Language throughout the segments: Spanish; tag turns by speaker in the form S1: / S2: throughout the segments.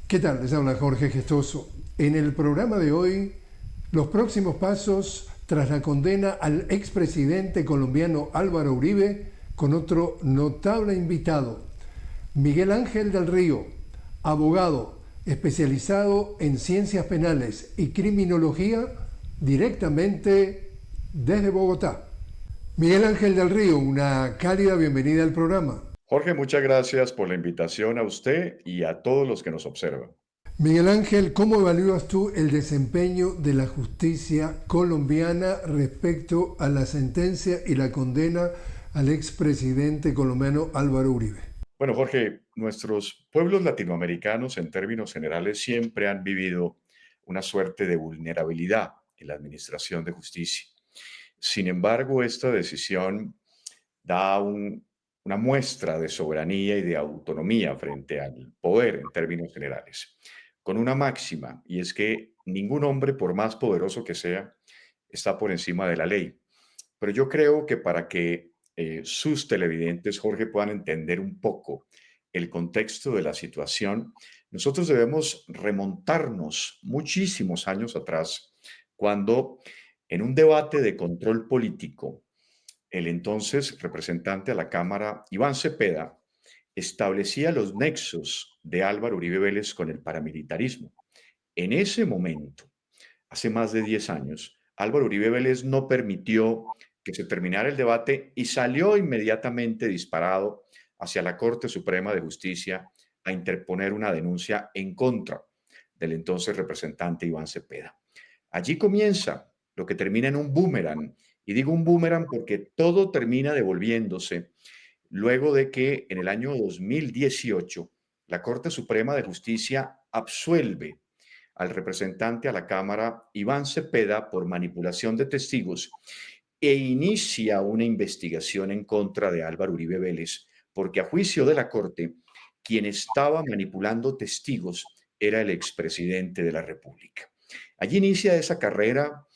S1: ¿Qué tal? Les habla Jorge Gestoso. En el programa de hoy, los próximos pasos tras la condena al expresidente colombiano Álvaro Uribe con otro notable invitado, Miguel Ángel del Río, abogado especializado en ciencias penales y criminología directamente desde Bogotá. Miguel Ángel del Río, una cálida bienvenida al programa.
S2: Jorge, muchas gracias por la invitación a usted y a todos los que nos observan.
S1: Miguel Ángel, ¿cómo evalúas tú el desempeño de la justicia colombiana respecto a la sentencia y la condena al expresidente colombiano Álvaro Uribe?
S2: Bueno, Jorge, nuestros pueblos latinoamericanos en términos generales siempre han vivido una suerte de vulnerabilidad en la administración de justicia. Sin embargo, esta decisión da una muestra de soberanía y de autonomía frente al poder en términos generales, con una máxima, y es que ningún hombre, por más poderoso que sea, está por encima de la ley. Pero yo creo que para que sus televidentes, Jorge, puedan entender un poco el contexto de la situación, nosotros debemos remontarnos muchísimos años atrás, cuando en un debate de control político, el entonces representante a la Cámara, Iván Cepeda, establecía los nexos de Álvaro Uribe Vélez con el paramilitarismo. En ese momento, hace más de 10 años, Álvaro Uribe Vélez no permitió que se terminara el debate y salió inmediatamente disparado hacia la Corte Suprema de Justicia a interponer una denuncia en contra del entonces representante Iván Cepeda. Allí comienza lo que termina en un boomerang, y digo un boomerang porque todo termina devolviéndose luego de que en el año 2018 la Corte Suprema de Justicia absuelve al representante a la Cámara Iván Cepeda por manipulación de testigos e inicia una investigación en contra de Álvaro Uribe Vélez, porque a juicio de la Corte, quien estaba manipulando testigos era el expresidente de la República. Allí inicia esa carrera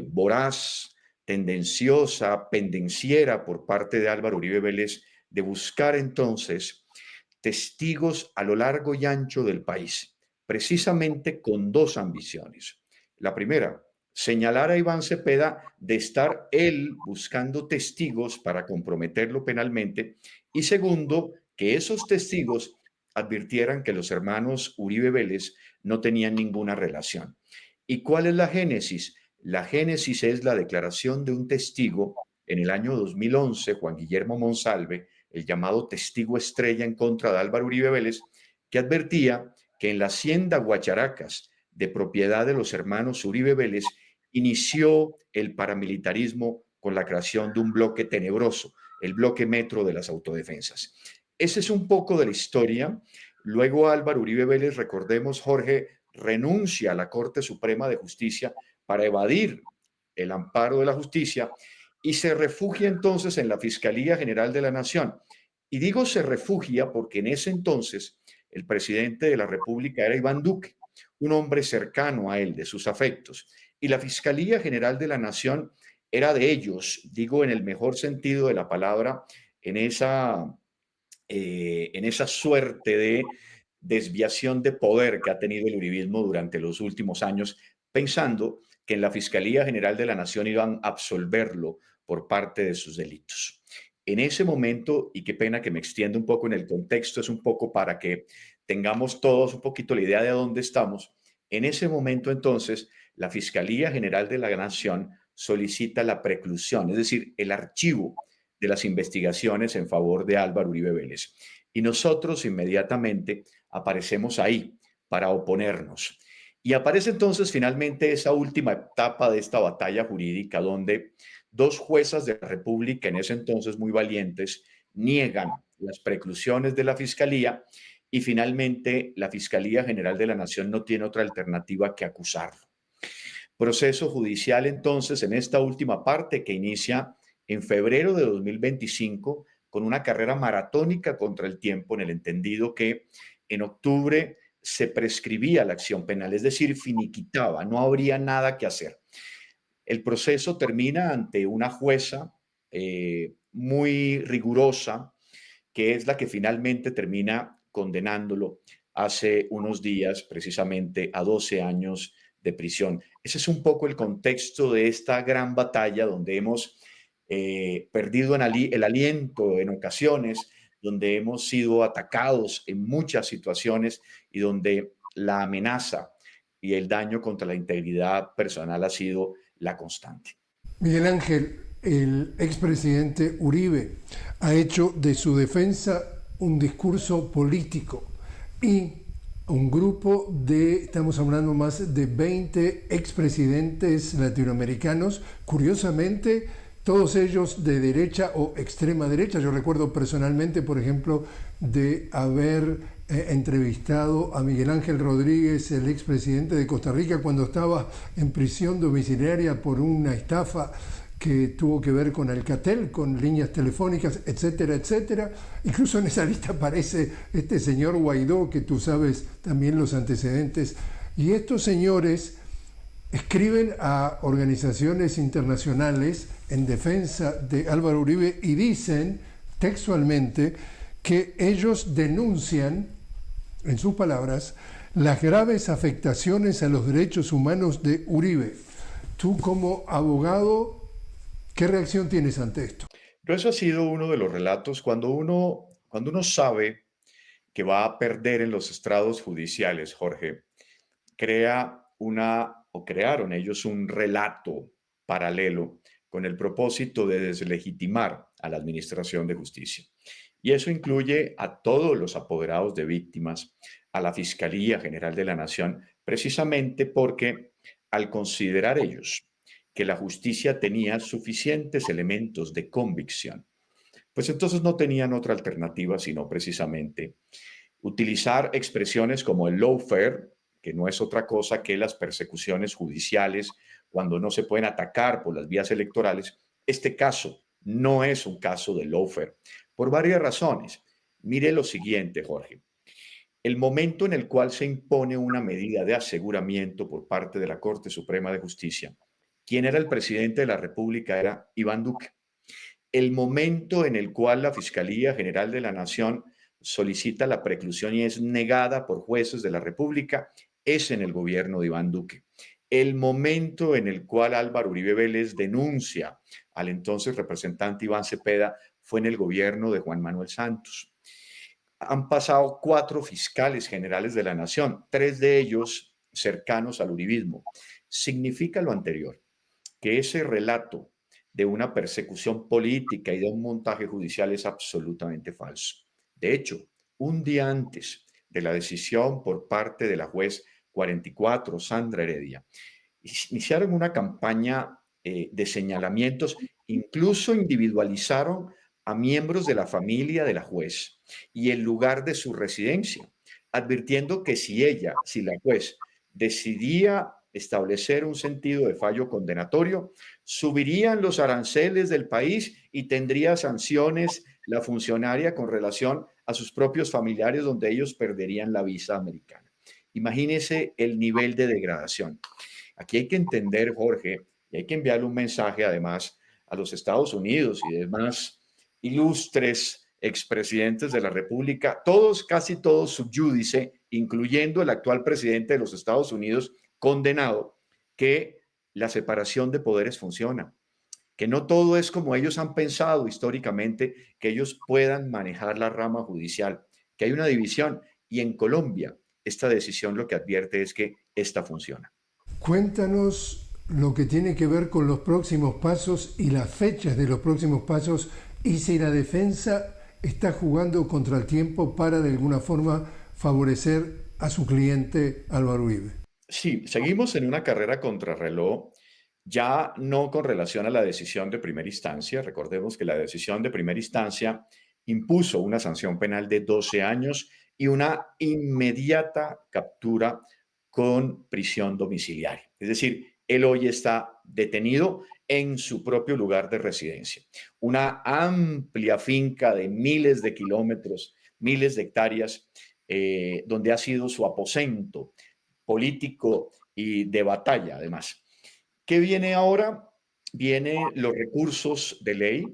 S2: voraz, tendenciosa, pendenciera por parte de Álvaro Uribe Vélez de buscar entonces testigos a lo largo y ancho del país, precisamente con dos ambiciones. La primera, señalar a Iván Cepeda de estar él buscando testigos para comprometerlo penalmente, y segundo, que esos testigos advirtieran que los hermanos Uribe Vélez no tenían ninguna relación. ¿Y cuál es la génesis? La génesis es la declaración de un testigo en el año 2011, Juan Guillermo Monsalve, el llamado testigo estrella en contra de Álvaro Uribe Vélez, que advertía que en la hacienda Guacharacas, de propiedad de los hermanos Uribe Vélez, inició el paramilitarismo con la creación de un bloque tenebroso, el bloque metro de las autodefensas. Ese es un poco de la historia. Luego Álvaro Uribe Vélez, recordemos, Jorge, renuncia a la Corte Suprema de Justicia para evadir el amparo de la justicia y se refugia entonces en la Fiscalía General de la Nación. Y digo se refugia porque en ese entonces el presidente de la República era Iván Duque, un hombre cercano a él, de sus afectos. Y la Fiscalía General de la Nación era de ellos, digo en el mejor sentido de la palabra, en esa suerte de desviación de poder que ha tenido el uribismo durante los últimos años, pensando que en la Fiscalía General de la Nación iban a absolverlo por parte de sus delitos. En ese momento, y qué pena que me extienda un poco en el contexto, es un poco para que tengamos todos un poquito la idea de dónde estamos. En ese momento, entonces, la Fiscalía General de la Nación solicita la preclusión, es decir, el archivo de las investigaciones en favor de Álvaro Uribe Vélez. Y nosotros inmediatamente aparecemos ahí para oponernos. Y aparece entonces finalmente esa última etapa de esta batalla jurídica donde dos juezas de la República, en ese entonces muy valientes, niegan las preclusiones de la Fiscalía y finalmente la Fiscalía General de la Nación no tiene otra alternativa que acusarlo. Proceso judicial entonces en esta última parte que inicia en febrero de 2025 con una carrera maratónica contra el tiempo, en el entendido que en octubre se prescribía la acción penal, es decir, finiquitaba, no habría nada que hacer. El proceso termina ante una jueza muy rigurosa, que es la que finalmente termina condenándolo hace unos días, precisamente a 12 años de prisión. Ese es un poco el contexto de esta gran batalla donde hemos perdido el aliento en ocasiones, donde hemos sido atacados en muchas situaciones y donde la amenaza y el daño contra la integridad personal ha sido la constante.
S1: Miguel Ángel, el expresidente Uribe ha hecho de su defensa un discurso político y un grupo de, estamos hablando más de 20 expresidentes latinoamericanos, curiosamente, todos ellos de derecha o extrema derecha. Yo recuerdo personalmente, por ejemplo, de haber entrevistado a Miguel Ángel Rodríguez, el expresidente de Costa Rica, cuando estaba en prisión domiciliaria por una estafa que tuvo que ver con Alcatel, con líneas telefónicas, etcétera, etcétera. Incluso en esa lista aparece este señor Guaidó, que tú sabes también los antecedentes. Y estos señores escriben a organizaciones internacionales en defensa de Álvaro Uribe y dicen textualmente que ellos denuncian, en sus palabras, las graves afectaciones a los derechos humanos de Uribe. Tú como abogado, ¿qué reacción tienes ante esto?
S2: Pero eso ha sido uno de los relatos cuando uno sabe que va a perder en los estrados judiciales, Jorge, crearon ellos un relato paralelo con el propósito de deslegitimar a la Administración de Justicia. Y eso incluye a todos los apoderados de víctimas, a la Fiscalía General de la Nación, precisamente porque al considerar ellos que la justicia tenía suficientes elementos de convicción, pues entonces no tenían otra alternativa sino precisamente utilizar expresiones como el lawfare, que no es otra cosa que las persecuciones judiciales cuando no se pueden atacar por las vías electorales. Este caso no es un caso de lawfare por varias razones. Mire lo siguiente, Jorge. El momento en el cual se impone una medida de aseguramiento por parte de la Corte Suprema de Justicia, quien era el presidente de la República era Iván Duque. El momento en el cual la Fiscalía General de la Nación solicita la preclusión y es negada por jueces de la República es en el gobierno de Iván Duque. El momento en el cual Álvaro Uribe Vélez denuncia al entonces representante Iván Cepeda fue en el gobierno de Juan Manuel Santos. Han pasado 4 fiscales generales de la Nación, 3 de ellos cercanos al uribismo. Significa lo anterior, que ese relato de una persecución política y de un montaje judicial es absolutamente falso. De hecho, un día antes de la decisión por parte de la juez 44, Sandra Heredia, iniciaron una campaña de señalamientos, incluso individualizaron a miembros de la familia de la juez y el lugar de su residencia, advirtiendo que si la juez decidía establecer un sentido de fallo condenatorio, subirían los aranceles del país y tendría sanciones la funcionaria con relación a sus propios familiares donde ellos perderían la visa americana. Imagínese el nivel de degradación. Aquí hay que entender, Jorge, y hay que enviarle un mensaje además a los Estados Unidos y demás ilustres expresidentes de la República, todos, casi todos subyúdice, incluyendo el actual presidente de los Estados Unidos, condenado, que la separación de poderes funciona, que no todo es como ellos han pensado históricamente, que ellos puedan manejar la rama judicial, que hay una división. Y en Colombia, esta decisión lo que advierte es que esta funciona.
S1: Cuéntanos lo que tiene que ver con los próximos pasos y las fechas de los próximos pasos y si la defensa está jugando contra el tiempo para de alguna forma favorecer a su cliente Álvaro Uribe.
S2: Sí, seguimos en una carrera contrarreloj, ya no con relación a la decisión de primera instancia. Recordemos que la decisión de primera instancia impuso una sanción penal de 12 años y una inmediata captura con prisión domiciliaria. Es decir, él hoy está detenido en su propio lugar de residencia. Una amplia finca de miles de kilómetros, miles de hectáreas, donde ha sido su aposento político y de batalla, además. ¿Qué viene ahora? Vienen los recursos de ley.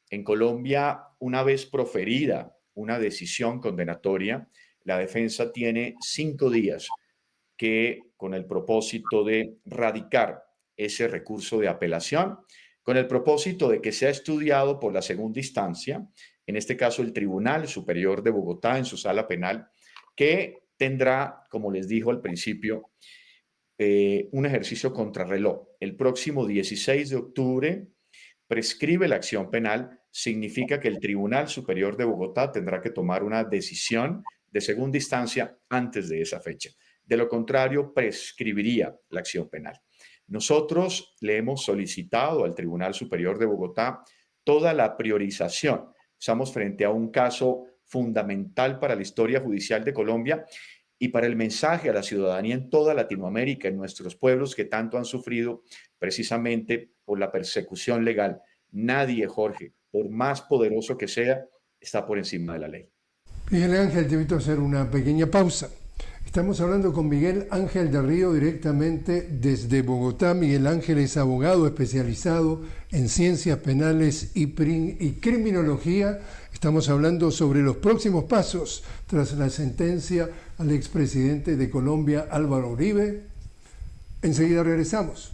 S2: En Colombia, una vez proferida una decisión condenatoria, la defensa tiene 5 días que con el propósito de radicar ese recurso de apelación, con el propósito de que sea estudiado por la segunda instancia, en este caso el Tribunal Superior de Bogotá en su sala penal, que tendrá, como les dijo al principio, un ejercicio contrarreloj. El próximo 16 de octubre prescribe la acción penal, significa que el Tribunal Superior de Bogotá tendrá que tomar una decisión de segunda instancia antes de esa fecha. De lo contrario, prescribiría la acción penal. Nosotros le hemos solicitado al Tribunal Superior de Bogotá toda la priorización. Estamos frente a un caso fundamental para la historia judicial de Colombia y para el mensaje a la ciudadanía en toda Latinoamérica, en nuestros pueblos que tanto han sufrido precisamente por la persecución legal. Nadie, Jorge, por más poderoso que sea, está por encima de la ley.
S1: Miguel Ángel, te invito a hacer una pequeña pausa. Estamos hablando con Miguel Ángel del Río directamente desde Bogotá. Miguel Ángel es abogado especializado en ciencias penales y criminología. Estamos hablando sobre los próximos pasos tras la sentencia al expresidente de Colombia, Álvaro Uribe. Enseguida regresamos.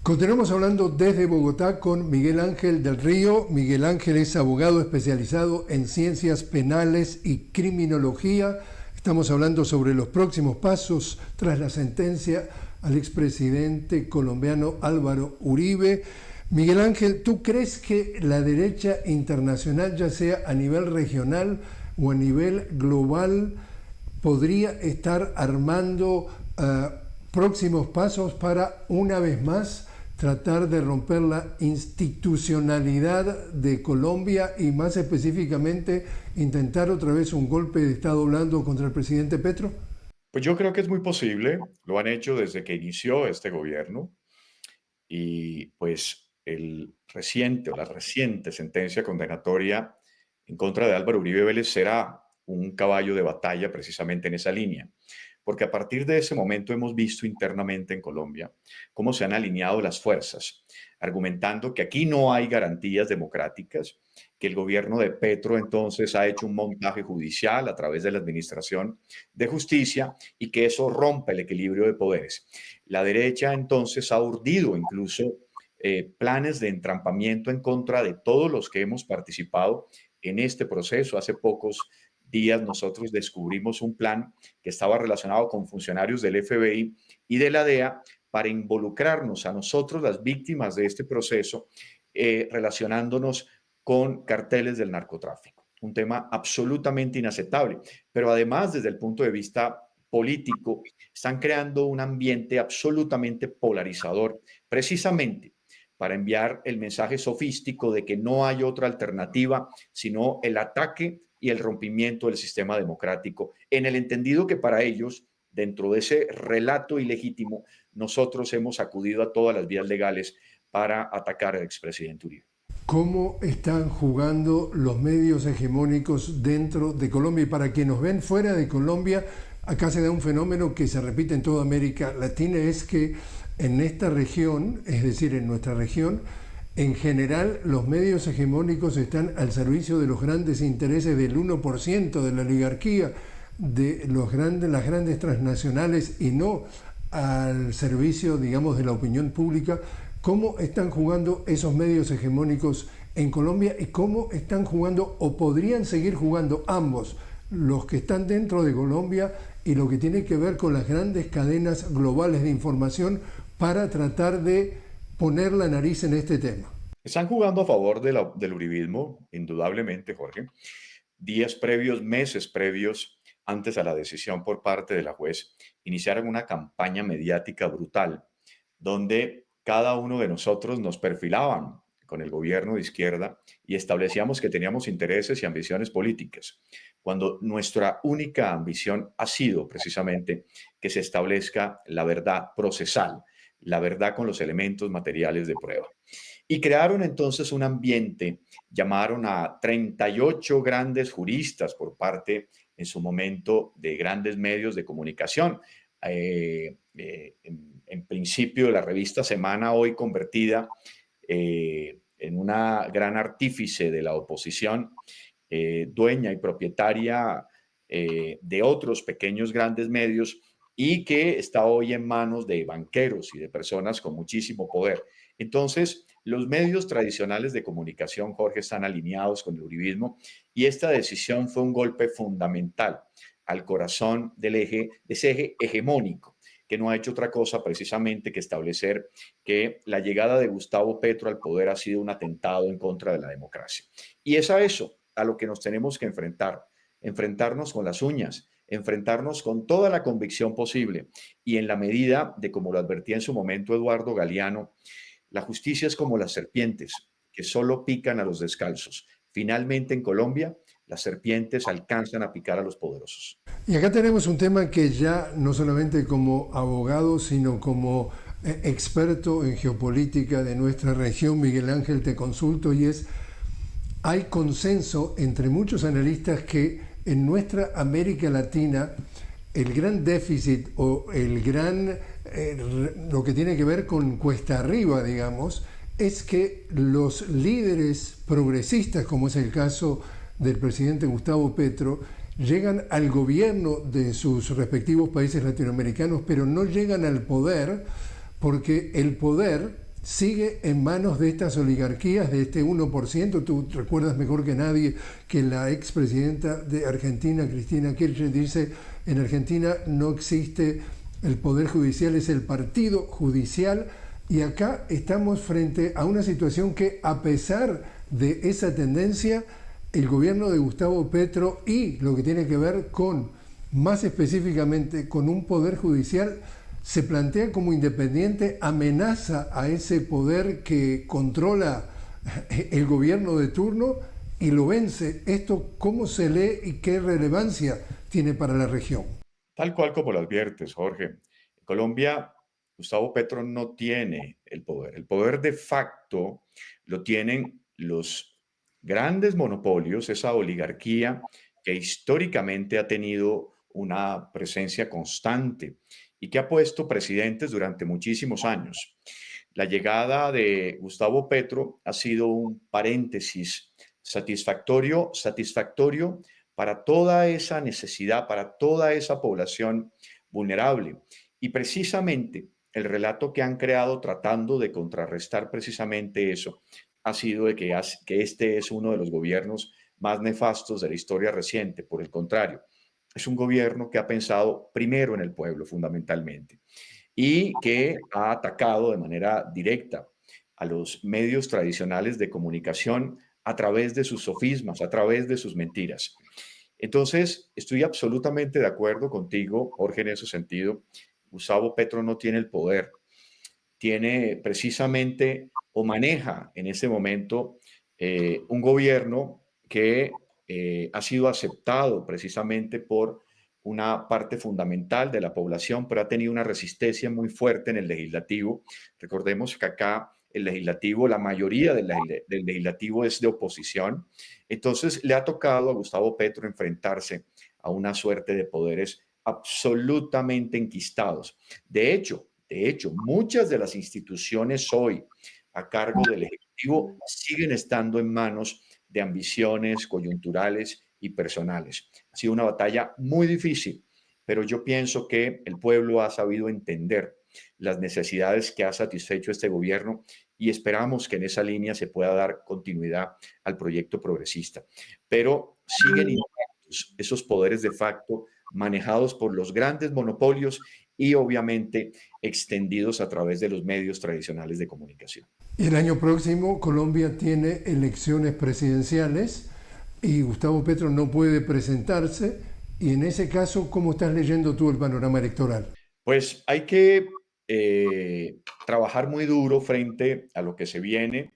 S1: Continuamos hablando desde Bogotá con Miguel Ángel del Río. Miguel Ángel es abogado especializado en ciencias penales y criminología. Estamos hablando sobre los próximos pasos tras la sentencia al expresidente colombiano Álvaro Uribe. Miguel Ángel, ¿tú crees que la derecha internacional, ya sea a nivel regional o a nivel global, podría estar armando próximos pasos para, una vez más, tratar de romper la institucionalidad de Colombia y más específicamente intentar otra vez un golpe de Estado blando contra el presidente Petro?
S2: Pues yo creo que es muy posible, lo han hecho desde que inició este gobierno y pues el reciente o la reciente sentencia condenatoria en contra de Álvaro Uribe Vélez será un caballo de batalla precisamente en esa línea, porque a partir de ese momento hemos visto internamente en Colombia cómo se han alineado las fuerzas, argumentando que aquí no hay garantías democráticas, que el gobierno de Petro entonces ha hecho un montaje judicial a través de la Administración de Justicia y que eso rompe el equilibrio de poderes. La derecha entonces ha urdido incluso planes de entrampamiento en contra de todos los que hemos participado en este proceso. Hace pocos días nosotros descubrimos un plan que estaba relacionado con funcionarios del FBI y de la DEA para involucrarnos a nosotros, las víctimas de este proceso, relacionándonos con carteles del narcotráfico. Un tema absolutamente inaceptable, pero además desde el punto de vista político, están creando un ambiente absolutamente polarizador, precisamente para enviar el mensaje sofístico de que no hay otra alternativa sino el ataque y el rompimiento del sistema democrático, en el entendido que para ellos, dentro de ese relato ilegítimo, nosotros hemos acudido a todas las vías legales para atacar al expresidente Uribe.
S1: ¿Cómo están jugando los medios hegemónicos dentro de Colombia? Y para quienes nos ven fuera de Colombia, acá se da un fenómeno que se repite en toda América Latina, es que en esta región, es decir, en nuestra región, en general los medios hegemónicos están al servicio de los grandes intereses del 1% de la oligarquía, de las grandes transnacionales y no al servicio, digamos, de la opinión pública. ¿Cómo están jugando esos medios hegemónicos en Colombia y cómo están jugando o podrían seguir jugando ambos, los que están dentro de Colombia y lo que tiene que ver con las grandes cadenas globales de información para tratar de poner la nariz en este tema?
S2: Están jugando a favor del uribismo, indudablemente, Jorge. Días previos, meses previos, antes a la decisión por parte de la juez, iniciaron una campaña mediática brutal donde cada uno de nosotros nos perfilaban con el gobierno de izquierda y establecíamos que teníamos intereses y ambiciones políticas, cuando nuestra única ambición ha sido precisamente que se establezca la verdad procesal, la verdad con los elementos materiales de prueba. Y crearon entonces un ambiente, llamaron a 38 grandes juristas por parte, en su momento, de grandes medios de comunicación. En principio, la revista Semana, hoy convertida en una gran artífice de la oposición, dueña y propietaria de otros pequeños grandes medios y que está hoy en manos de banqueros y de personas con muchísimo poder. Entonces, los medios tradicionales de comunicación, Jorge, están alineados con el uribismo y esta decisión fue un golpe fundamental al corazón de ese eje hegemónico, que no ha hecho otra cosa precisamente que establecer que la llegada de Gustavo Petro al poder ha sido un atentado en contra de la democracia. Y es a eso a lo que nos tenemos que enfrentar, enfrentarnos con las uñas, enfrentarnos con toda la convicción posible y en la medida de, como lo advertía en su momento Eduardo Galeano, la justicia es como las serpientes que solo pican a los descalzos. Finalmente en Colombia, las serpientes alcanzan a picar a los poderosos.
S1: Y acá tenemos un tema que ya no solamente como abogado, sino como experto en geopolítica de nuestra región, Miguel Ángel, te consulto y es, hay consenso entre muchos analistas que en nuestra América Latina el gran déficit o lo que tiene que ver con cuesta arriba, digamos, es que los líderes progresistas, como es el caso del presidente Gustavo Petro, llegan al gobierno de sus respectivos países latinoamericanos, pero no llegan al poder porque el poder sigue en manos de estas oligarquías, de este 1%. Tú recuerdas mejor que nadie que la expresidenta de Argentina, Cristina Kirchner, dice: en Argentina no existe el poder judicial, es el partido judicial. Y acá estamos frente a una situación que, a pesar de esa tendencia, el gobierno de Gustavo Petro y lo que tiene que ver con, más específicamente, con un poder judicial, se plantea como independiente, amenaza a ese poder que controla el gobierno de turno y lo vence. ¿Esto cómo se lee y qué relevancia tiene para la región?
S2: Tal cual como lo adviertes, Jorge. En Colombia, Gustavo Petro no tiene el poder. El poder de facto lo tienen los grandes monopolios, esa oligarquía que históricamente ha tenido una presencia constante y que ha puesto presidentes durante muchísimos años. La llegada de Gustavo Petro ha sido un paréntesis satisfactorio para toda esa necesidad, para toda esa población vulnerable. Y precisamente el relato que han creado tratando de contrarrestar precisamente eso ha sido de que este es uno de los gobiernos más nefastos de la historia reciente. Por el contrario, es un gobierno que ha pensado primero en el pueblo fundamentalmente y que ha atacado de manera directa a los medios tradicionales de comunicación a través de sus sofismas, a través de sus mentiras. Entonces, estoy absolutamente de acuerdo contigo, Jorge, en ese sentido. Gustavo Petro no tiene el poder, tiene precisamente o maneja en ese momento un gobierno que ha sido aceptado precisamente por una parte fundamental de la población, pero ha tenido una resistencia muy fuerte en el legislativo. Recordemos que acá el legislativo, la mayoría del legislativo es de oposición. Entonces le ha tocado a Gustavo Petro enfrentarse a una suerte de poderes absolutamente enquistados. De hecho, muchas de las instituciones hoy a cargo del Ejecutivo siguen estando en manos de ambiciones coyunturales y personales. Ha sido una batalla muy difícil, pero yo pienso que el pueblo ha sabido entender las necesidades que ha satisfecho este gobierno y esperamos que en esa línea se pueda dar continuidad al proyecto progresista. Pero siguen intactos esos poderes de facto manejados por los grandes monopolios y obviamente extendidos a través de los medios tradicionales de comunicación.
S1: El año próximo Colombia tiene elecciones presidenciales y Gustavo Petro no puede presentarse. Y en ese caso, ¿cómo estás leyendo tú el panorama electoral?
S2: Pues hay que trabajar muy duro frente a lo que se viene.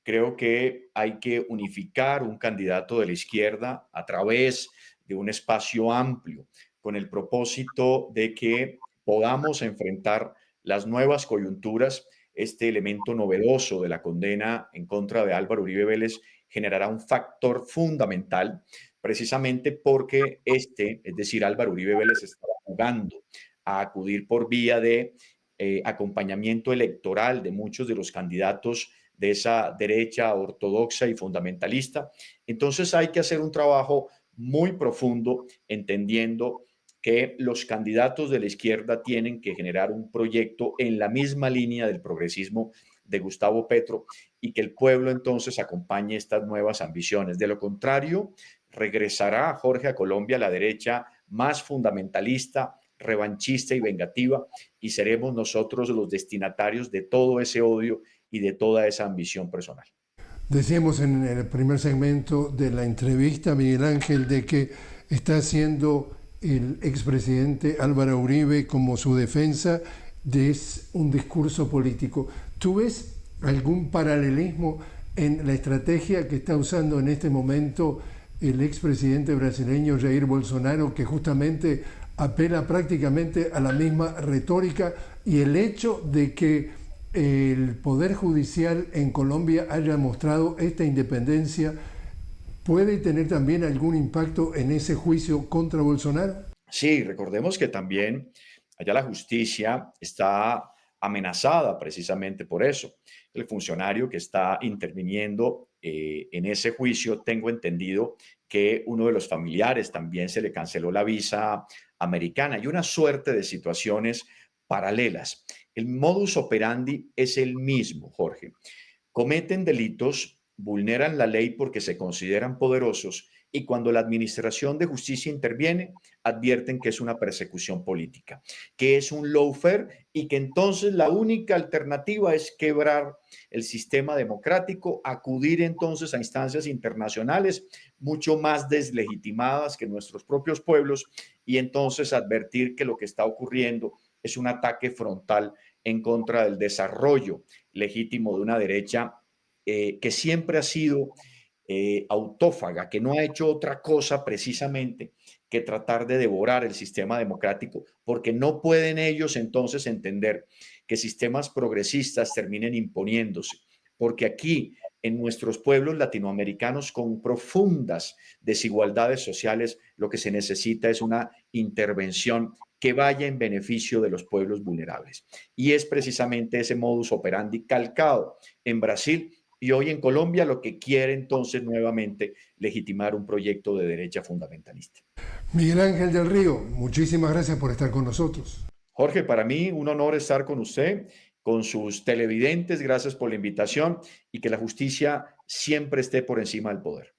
S2: creo que hay que unificar un candidato de la izquierda a través de un espacio amplio, con el propósito de que podamos enfrentar las nuevas coyunturas. Este elemento novedoso de la condena en contra de Álvaro Uribe Vélez generará un factor fundamental, precisamente porque es decir, Álvaro Uribe Vélez, estaba jugando a acudir por vía de acompañamiento electoral de muchos de los candidatos de esa derecha ortodoxa y fundamentalista. Entonces hay que hacer un trabajo muy profundo, entendiendo que los candidatos de la izquierda tienen que generar un proyecto en la misma línea del progresismo de Gustavo Petro y que el pueblo entonces acompañe estas nuevas ambiciones. De lo contrario, regresará Jorge a Colombia la derecha más fundamentalista, revanchista y vengativa, y seremos nosotros los destinatarios de todo ese odio y de toda esa ambición personal.
S1: Decíamos en el primer segmento de la entrevista, Miguel Ángel, de que está haciendo el expresidente Álvaro Uribe como su defensa de un discurso político. ¿Tú ves algún paralelismo en la estrategia que está usando en este momento el expresidente brasileño Jair Bolsonaro, que justamente apela prácticamente a la misma retórica, y el hecho de que el Poder Judicial en Colombia haya mostrado esta independencia puede tener también algún impacto en ese juicio contra Bolsonaro?
S2: Sí, recordemos que también allá la justicia está amenazada precisamente por eso. El funcionario que está interviniendo en ese juicio, tengo entendido que uno de los familiares también se le canceló la visa americana y una suerte de situaciones paralelas. El modus operandi es el mismo, Jorge. Cometen delitos, vulneran la ley porque se consideran poderosos y cuando la Administración de Justicia interviene, advierten que es una persecución política, que es un lawfare y que entonces la única alternativa es quebrar el sistema democrático, acudir entonces a instancias internacionales mucho más deslegitimadas que nuestros propios pueblos y entonces advertir que lo que está ocurriendo es un ataque frontal en contra del desarrollo legítimo de una derecha que siempre ha sido autófaga, que no ha hecho otra cosa precisamente que tratar de devorar el sistema democrático, porque no pueden ellos entonces entender que sistemas progresistas terminen imponiéndose, porque aquí en nuestros pueblos latinoamericanos con profundas desigualdades sociales, lo que se necesita es una intervención que vaya en beneficio de los pueblos vulnerables. Y es precisamente ese modus operandi calcado en Brasil y hoy en Colombia, lo que quiere entonces nuevamente legitimar un proyecto de derecha fundamentalista.
S1: Miguel Ángel del Río, muchísimas gracias por estar con nosotros.
S2: Jorge, para mí un honor estar con usted, con sus televidentes. Gracias por la invitación y que la justicia siempre esté por encima del poder.